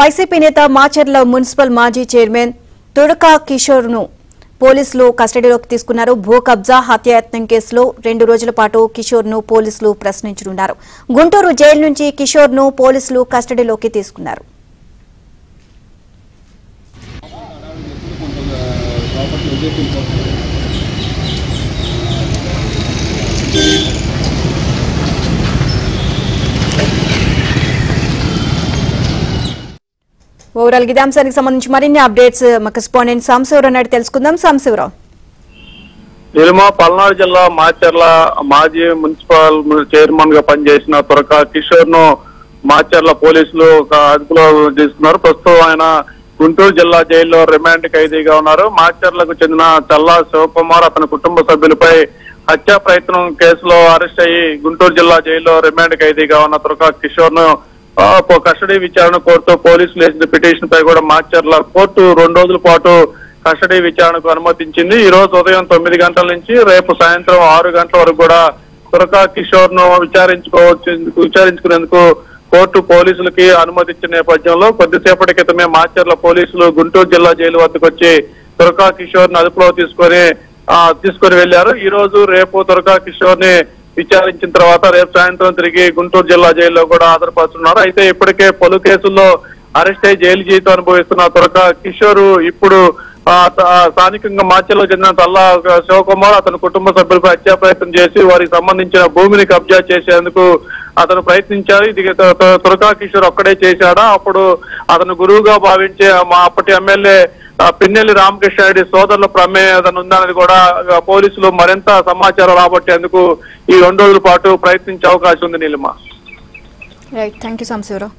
YCP నేత Macherla municipal మాజీ chairman తుడకా Kishore ను పోలీసులు కస్టడీలోకి తీసుకున్నారు. భూ కబ్జా హత్యాయత్నం కేసులో 2 రోజుల పాటు కిషోర్ ను పోలీసులు ప్రశ్నించనున్నారు. గుంటూరు జైలు నుంచి కిషోర్ ను పోలీసులు కస్టడీలోకి తీసుకున్నారు. ఓవరాల్ ఇదే అంశానికి సంబంధించి మరిన్ని అప్డేట్స్ మా కరెస్పాండెంట్ సాంశివరావు నాయుడు తెలుసుకుందాం. సాంశివరావు, పల్నాడు జిల్లా మాచర్ల మాజీ మున్సిపల్ చైర్మన్ గా పనిచేసిన తురకా కిషోర్ ను మాచర్ల పోలీసులు ఒక అదుపులో తీసుకున్నారు. ప్రస్తుతం ఆయన గుంటూరు జిల్లా జైల్లో రిమాండ్ ఖైదీగా ఉన్నారు. మాచర్లకు చెందిన చల్లా శివకుమార్ అతని కుటుంబ సభ్యులపై హత్యా ప్రయత్నం కేసులో అరెస్ట్ అయ్యి గుంటూరు జిల్లా జైల్లో రిమాండ్ ఖైదీగా ఉన్న తురకా కిషోర్ ను కస్టడీ విచారణ కోరుతూ పోలీసులు వేసిన పిటిషన్ పై కూడా మాచర్ల కోర్టు 2 రోజుల పాటు కస్టడీ విచారణకు అనుమతించింది. ఈ రోజు ఉదయం 9 గంటల నుంచి రేపు సాయంత్రం 6 గంటల వరకు కూడా తురకా కిషోర్ ను విచారించుకునేందుకు కోర్టు పోలీసులకి అనుమతించిన నేపథ్యంలో కొద్దిసేపటి క్రితమే మాచర్ల పోలీసులు గుంటూరు జిల్లా జైలు వద్దకు వచ్చి తురకా కిషోర్ ను అదుపులో తీసుకొని వెళ్లారు. ఈ రోజు రేపు తురకా కిషోర్ ని విచారించిన తర్వాత రేపు సాయంత్రం తిరిగి గుంటూరు జిల్లా జైల్లో కూడా హాజరుపరుస్తున్నారు. అయితే ఇప్పటికే పలు కేసుల్లో అరెస్ట్ అయ్యి జైలు జీవితం అనుభవిస్తున్న తురకా కిషోర్ ఇప్పుడు స్థానికంగా మాచర్లో చెందిన తల్లా శివకుమార్ అతని కుటుంబ సభ్యులపై హత్యా ప్రయత్నం చేసి వారికి సంబంధించిన భూమిని కబ్జా చేసేందుకు అతను ప్రయత్నించారు. ఇది తురకా కిషోర్ ఒక్కడే చేశాడా? అప్పుడు అతను గురువుగా భావించే మా అప్పటి ఎమ్మెల్యే పిన్నెల్లి రామకృష్ణారెడ్డి సోదరుల ప్రమేయం ఉందన్నది కూడా పోలీసులు మరింత సమాచారం రాబట్టేందుకు ఈ 2 రోజుల పాటు ప్రయత్నించే అవకాశం ఉంది. Neelima, right, thank you Samsivarao.